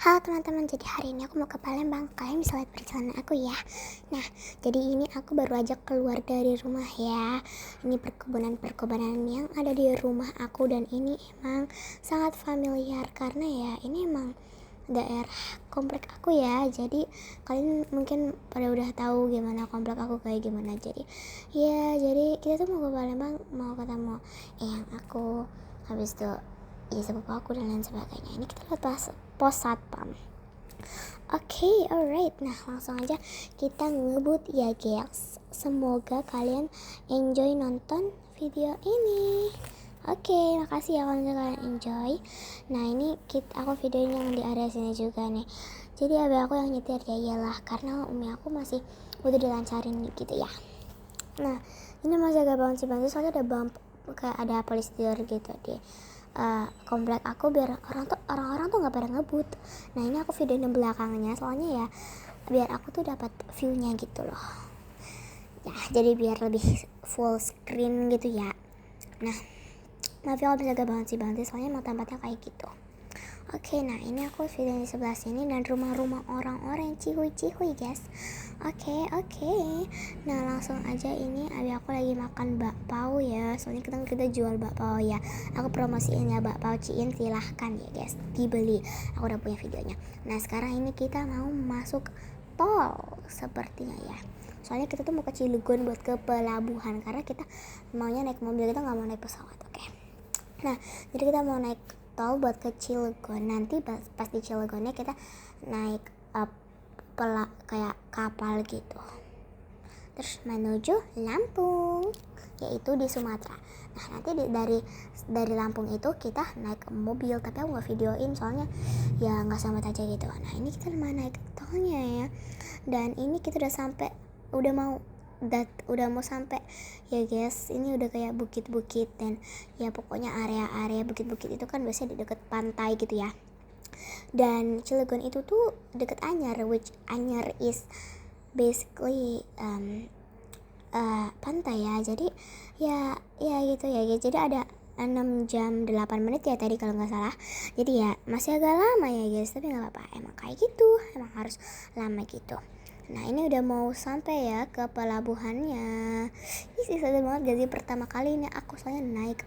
Halo teman-teman, jadi hari ini aku mau ke Palembang. Kalian bisa lihat perjalanan aku ya. Nah, jadi ini aku baru aja keluar dari rumah ya. Ini perkebunan-perkebunan yang ada di rumah aku, dan ini emang sangat familiar karena ya ini emang daerah komplek aku ya. Jadi kalian mungkin pada udah tahu gimana komplek aku kayak gimana. Jadi kita tuh mau ke Palembang, mau ketemu yang aku, habis itu ya sepupu aku dan lain sebagainya. Ini kita lihat pos satpam. Alright. Nah, langsung aja kita ngebut ya guys. Semoga kalian enjoy nonton video ini. Makasih ya kalau kalian enjoy. Nah, ini aku videonya yang di area sini juga nih. Jadi abang aku yang nyetir ya iyalah, karena umi aku masih butuh dilancarin gitu ya. Nah, ini masih agak bouncy soalnya ada bump, kayak ada polisi gitu di komplek aku, biar orang-orang tuh nggak pada ngebut. Nah, ini aku videoin belakangnya soalnya ya biar aku tuh dapat view-nya gitu loh ya, jadi biar lebih full screen gitu ya. Nah, maaf ya kalau bisa agak bouncy soalnya emang tempatnya kayak gitu. Nah ini aku video di sebelah sini dan rumah-rumah orang-orang cihuy guys. Oke. Nah, langsung aja, ini abi aku lagi makan bakpao ya. Soalnya kita jual bakpao ya. Aku promosiin ya, bakpao Ciin silahkan ya guys, dibeli. Aku udah punya videonya. Nah, sekarang ini kita mau masuk tol sepertinya ya. Soalnya kita tuh mau ke Cilegon buat ke pelabuhan, karena kita maunya naik mobil, kita nggak mau naik pesawat. Nah, jadi kita mau naik tol buat ke Cilegon. Nanti pas di Cilegonnya kita naik kayak kapal gitu, terus menuju Lampung, yaitu di Sumatera. Nah, nanti dari Lampung itu kita naik mobil, tapi aku nggak videoin soalnya ya nggak selamat aja gitu. Nah, ini kita mau naik tolnya ya, dan ini kita udah mau sampai ya guys. Ini udah kayak bukit-bukit, dan ya pokoknya area-area bukit-bukit itu kan biasanya di deket pantai gitu ya. Dan Cilegon itu tuh deket Anyar, which Anyar is basically pantai ya. Jadi ya gitu ya guys. Jadi ada 6 jam 8 menit ya tadi kalau nggak salah. Jadi ya masih agak lama ya guys, tapi nggak apa-apa, emang kayak gitu, emang harus lama gitu. Nah, ini udah mau sampai ya ke pelabuhannya. Ini excited banget gak sih, pertama kali ini aku soalnya naik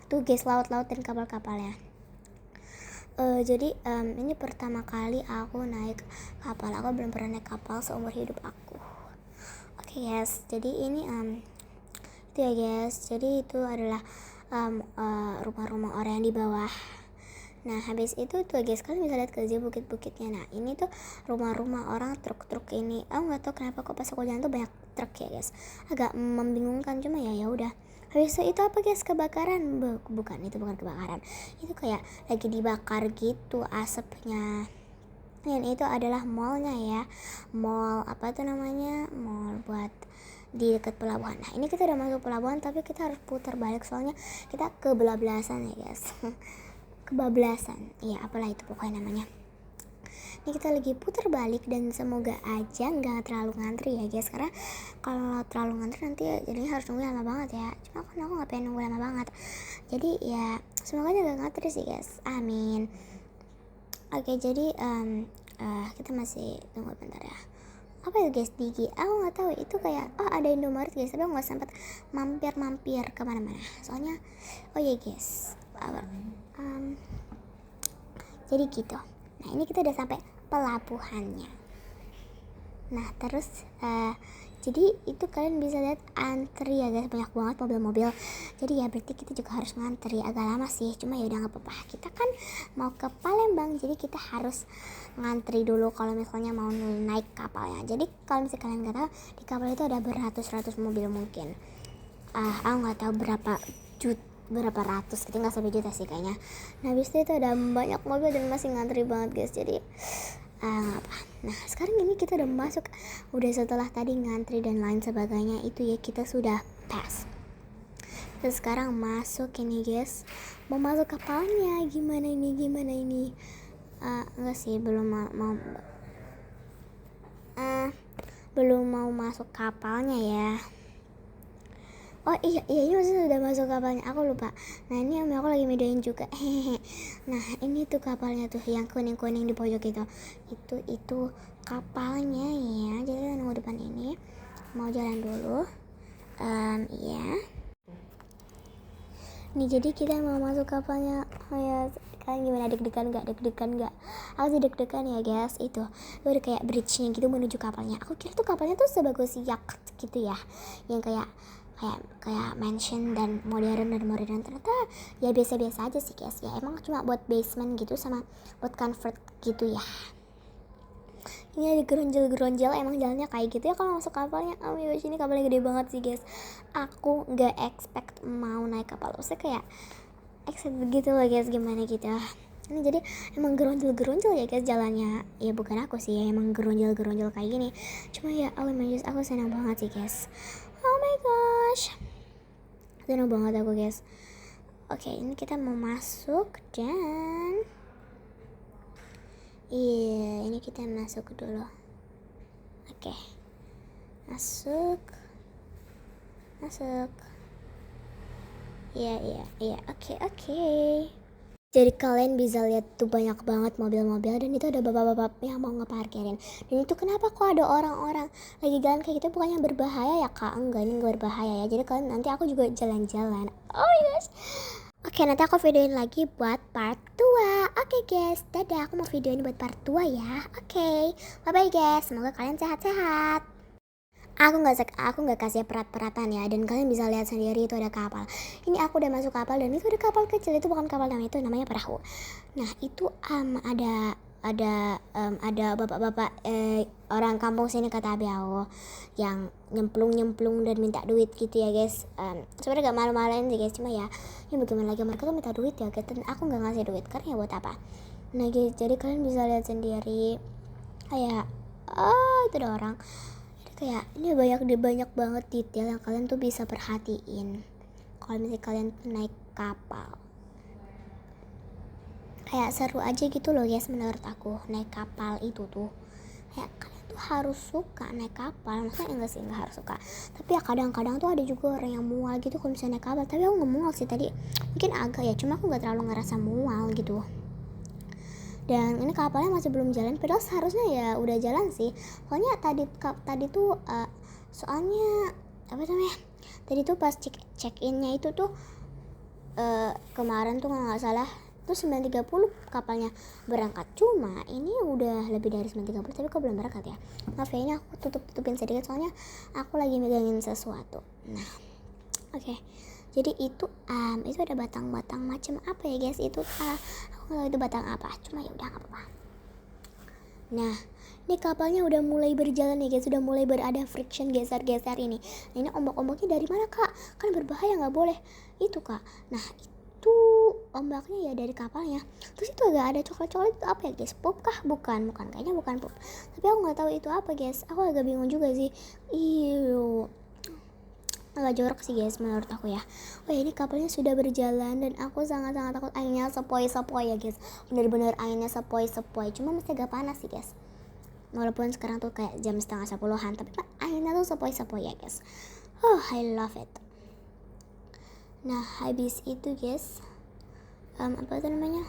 tuh guys, laut-laut dan kapal-kapalnya. Jadi ini pertama kali aku naik kapal. Aku belum pernah naik kapal seumur hidup aku. Guys, jadi ini itu ya guys. Jadi itu adalah rumah-rumah orang yang di bawah. Nah, habis itu tuh guys, kalian bisa lihat ke bukit-bukitnya. Nah, ini tuh rumah-rumah orang, truk-truk ini. Aku nggak tahu kenapa kok pas aku jalan tuh banyak truk ya guys. Agak membingungkan, cuma ya udah. Habis itu apa guys, kebakaran? Bukan, itu bukan kebakaran. Itu kayak lagi dibakar gitu asapnya. Dan itu adalah mallnya ya. Mall mall buat di dekat pelabuhan. Nah, ini kita udah masuk pelabuhan, tapi kita harus putar balik soalnya kita kebablasan ya guys. Kebablasan, ya apalah itu pokoknya namanya. Ini kita lagi putar balik, dan semoga aja nggak terlalu ngantri ya guys, karena kalau terlalu ngantri nanti jadinya harus nunggu lama banget ya. Cuma kan aku nggak pengen nunggu lama banget, jadi ya semoga aja nggak ngantri sih guys, amin. Jadi kita masih tunggu bentar ya. Apa itu guys, Digi? Aku nggak tahu, itu kayak ada Indomaret guys, tapi aku nggak sempat mampir kemana-mana soalnya. Ya guys, jadi gitu. Nah, ini kita udah sampai pelabuhannya. Nah, terus jadi itu kalian bisa lihat antri ya guys, banyak banget mobil-mobil. Jadi ya berarti kita juga harus ngantri, agak lama sih, cuma ya udah nggak apa-apa, kita kan mau ke Palembang, jadi kita harus ngantri dulu kalau misalnya mau naik kapalnya. Jadi kalau misalnya kalian nggak tahu, di kapal itu ada beratus-ratus mobil mungkin. Aku nggak tahu berapa ratus, kita nggak sampai juta sih kayaknya. Nah, habis itu ada banyak mobil dan masih ngantri banget guys, jadi apa. Nah, sekarang ini kita udah setelah tadi ngantri dan lain sebagainya itu ya, kita sudah pass. Terus sekarang masuk ini guys, mau masuk kapalnya. Gimana ini enggak sih, belum mau masuk kapalnya ya. Oh iya ini maksudnya udah masuk kapalnya, aku lupa. Nah ini Ami aku lagi videoin juga. Nah ini tuh kapalnya tuh yang kuning-kuning di pojok itu kapalnya ya. Jadi nunggu depan ini, mau jalan dulu. Iya. Nih jadi kita mau masuk kapalnya. Oh ya, kalian gimana, deg-degan nggak? Aku sih deg-degan ya guys. Itu udah kayak bridge-nya gitu menuju kapalnya. Aku kira tuh kapalnya tuh sebagus yacht gitu ya, yang kayak mansion dan modern, ternyata ya biasa-biasa aja sih guys. Ya emang cuma buat basement gitu sama buat convert gitu ya. Ini ada geronjol emang jalannya kayak gitu ya kalau masuk kapalnya. Oh my gosh, ini kapalnya gede banget sih guys. Aku nggak expect mau naik kapal, maksudnya kayak expect begitu loh guys, gimana gitu. Ini jadi emang geronjol ya guys jalannya. Ya bukan aku sih ya, emang geronjol kayak gini. Cuma ya oh my gosh, aku senang banget sih guys. Oh my gosh, senang banget aku guys. Oke, ini kita mau masuk dan iya ini kita masuk dulu. Oke, masuk. Iya oke. Jadi kalian bisa lihat tuh banyak banget mobil-mobil dan itu ada bapak-bapak yang mau ngeparkirin. Dan itu kenapa kok ada orang-orang lagi jalan kayak gitu, bukannya berbahaya ya kak? Enggak, ini gak berbahaya ya. Jadi kalian nanti aku juga jalan-jalan. Oh my gosh. Oke, nanti aku videoin lagi buat part 2. Oke guys, dadah, aku mau videoin buat part 2 ya. Oke, bye bye guys, semoga kalian sehat-sehat. Aku nggak kasih perat-peratan ya, dan kalian bisa lihat sendiri itu ada kapal. Ini aku udah masuk kapal dan itu ada kapal kecil, itu bukan kapal namanya, itu namanya perahu. Nah itu ada bapak-bapak orang kampung sini kata abi aku yang nyemplung dan minta duit gitu ya guys. Sebenarnya gak malu-maluin sih guys, cuma ya bagaimana lagi, mereka tuh minta duit ya guys, dan aku nggak ngasih duit karena ya buat apa. Nah guys, jadi kalian bisa lihat sendiri kayak itu ada orang. Kayak ini banyak banget detail yang kalian tuh bisa perhatiin kalau misalnya kalian tuh naik kapal. Kayak seru aja gitu loh guys, menurut aku naik kapal itu tuh kayak kalian tuh harus suka naik kapal. Maksudnya enggak harus suka, tapi ya kadang-kadang tuh ada juga orang yang mual gitu kalau misalnya naik kapal. Tapi aku nggak mual sih tadi, mungkin agak ya, cuma aku nggak terlalu ngerasa mual gitu. Dan ini kapalnya masih belum jalan, padahal seharusnya ya udah jalan sih. Soalnya tadi tuh soalnya apa namanya, tadi tuh pas check innya itu tuh kemarin tuh kalau nggak salah tuh 9.30 kapalnya berangkat. Cuma ini udah lebih dari 9.30 tapi kok belum berangkat ya. Maaf ya, ini aku tutupin sedikit soalnya aku lagi megangin sesuatu. Nah oke. Jadi itu ada batang-batang macam apa ya guys, itu aku nggak tahu itu batang apa, cuma ya udah nggak apa-apa. Nah ini kapalnya udah mulai berjalan ya guys, udah mulai berada friction geser-geser ini. Nah, ini ombak-ombaknya dari mana kak? Kan berbahaya, nggak boleh itu kak. Nah itu ombaknya ya dari kapalnya. Terus itu agak ada coklat-coklat, itu apa ya guys? Pop kah? Bukan kayaknya bukan pop, tapi aku nggak tahu itu apa guys. Aku agak bingung juga sih. Agak jorok sih guys menurut aku ya. Oh ya, ini kapalnya sudah berjalan dan aku sangat-sangat takut anginnya sepoi-sepoi ya guys. Bener-bener anginnya sepoi-sepoi. Cuma masih agak panas sih guys, walaupun sekarang tuh kayak jam 9:30, tapi anginnya tuh sepoi-sepoi ya guys. Oh I love it. Nah habis itu guys, apa itu namanya,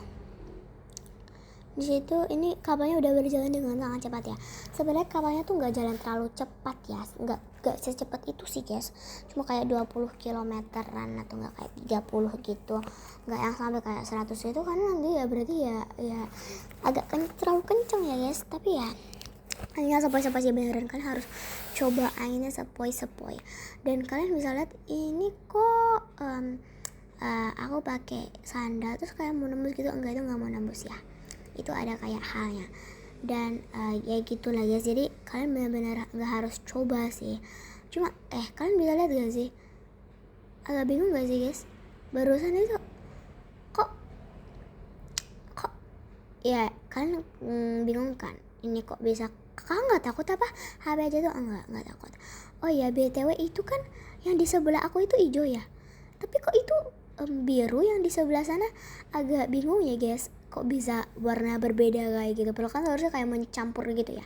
di situ ini kapalnya udah berjalan dengan sangat cepat ya. Sebenarnya kapalnya tuh nggak jalan terlalu cepat ya, nggak secepat itu sih guys, cuma kayak 20 kilometeran atau nggak kayak 30 gitu, nggak yang sampai kayak 100 itu, karena nanti ya berarti ya agak terlalu kenceng ya guys. Tapi ya anginnya sepoi-sepoi sih beneran, kan harus coba anginnya sepoi-sepoi. Dan kalian bisa lihat ini kok aku pakai sandal terus kayak mau nembus gitu, enggak, itu nggak mau nembus ya, itu ada kayak halnya. Dan ya gitulah guys, jadi kalian benar-benar nggak harus coba sih. Cuma kalian bisa lihat gak sih, agak bingung gak sih guys, barusan itu kok ya kalian bingung kan, ini kok bisa. Kakak nggak takut apa HP aja tuh? Enggak takut. Oh ya BTW itu kan yang di sebelah aku itu hijau ya, tapi kok itu biru yang di sebelah sana, agak bingung ya guys, kok bisa warna berbeda kayak gitu. Padahal kan harusnya kayak mencampur gitu ya.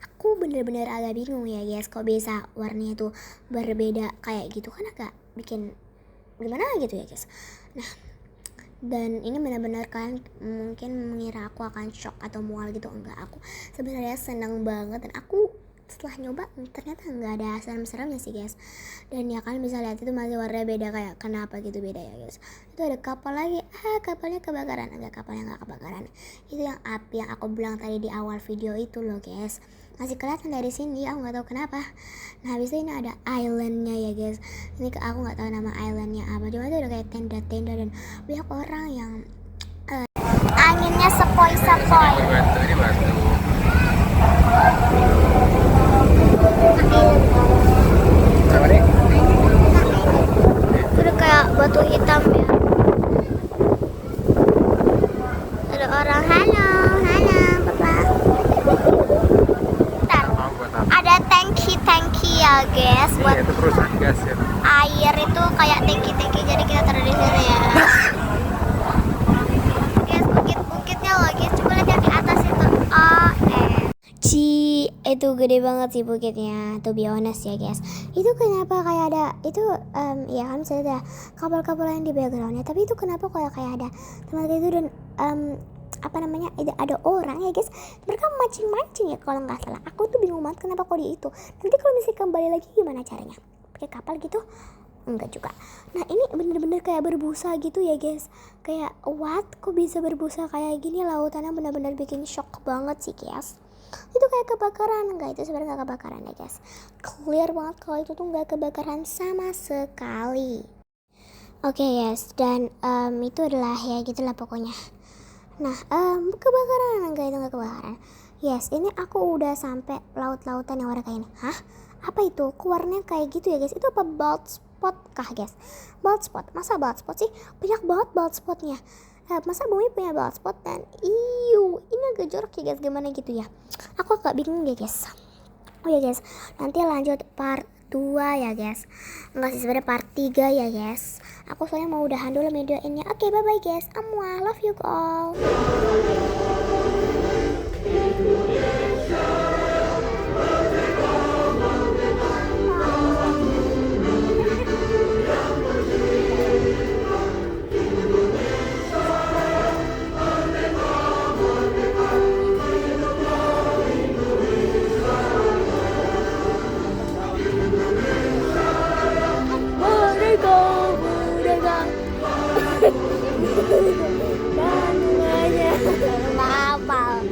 Aku aku bener-bener agak bingung ya guys, kok bisa warnanya tuh berbeda kayak gitu, kan agak bikin gimana gitu ya guys. Nah, dan ini benar-benar kalian mungkin mengira aku akan shock atau mual gitu, enggak, aku sebenarnya senang banget. Dan aku setelah nyoba ternyata nggak ada serem-seremnya sih guys. Dan ya kalian bisa lihat itu masih warnanya beda, kayak kenapa gitu beda ya guys. Itu ada kapal lagi, kapalnya kebakaran, enggak, kapalnya nggak kebakaran, itu yang api yang aku bilang tadi di awal video itu loh guys, masih kelihatan dari sini, aku nggak tahu kenapa. Nah habis itu ini ada islandnya ya guys, ini aku nggak tahu nama islandnya apa, cuma itu ada kayak tenda-tenda dan banyak orang yang anginnya sepoi-sepoi. Ini batu. Apa nih? Itu udah kayak batu hitam ya. Ada orang, halo bapak. Bentar, ada tangki ya guys, buat Iya, itu perusahaan gas ya. air itu kayak tangki, jadi kita taruh di sini ya. Guys, bukit-bukitnya loh guys, coba lihat yang di atas itu. Itu gede banget sih bukitnya, to be honest ya guys. Itu kenapa kayak ada itu ya kan bisa ada kapal-kapal yang di backgroundnya, tapi itu kenapa kayak ada tempat itu dan apa namanya, ada orang ya guys, mereka mancing ya kalau nggak salah. Aku tuh bingung banget kenapa kok di itu. Nanti kalau misalnya kembali lagi gimana caranya, pakai kapal gitu? Enggak juga. Nah ini bener-bener kayak berbusa gitu ya guys, kayak what, kok bisa berbusa kayak gini, lautannya bener-bener bikin shock banget sih guys. Itu kayak kebakaran, enggak, itu sebenarnya nggak kebakaran ya guys, clear banget kalau itu tuh nggak kebakaran sama sekali. Oke guys, dan itu adalah ya gitulah pokoknya. Nah, kebakaran, enggak, itu nggak kebakaran. Yes, ini aku udah sampai laut-lautan yang warna kayak ini. Hah? Apa itu? Keluarnya kayak gitu ya guys. Itu apa, bald spot kah guys? Bald spot? Masa bald spot sih? Banyak banget bald spotnya. Masa bumi punya bald spot? Dan ini agak jorok ya guys, gimana gitu ya. Aku agak bingung ya guys. Oh ya guys, nanti lanjut part 2 ya guys. Enggak sih, sebenarnya part 3 ya guys. Aku soalnya mau udahan dulu video ini. Oke, bye bye guys. Love you all. Kapal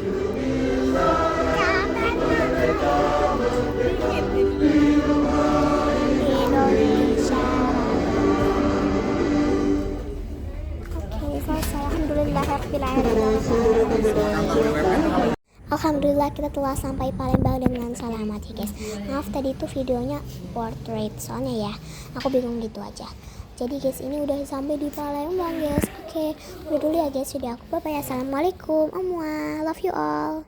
Indonesia. Oke, selesai. Alhamdulillah kita telah sampai Palembang dengan selamat ya guys. Maaf tadi itu videonya portrait soalnya ya, aku bingung gitu aja. Jadi guys, ini udah sampai di Palembang guys. Oke, udah dulu ya guys video aku. Bye bye, assalamualaikum. Love you all.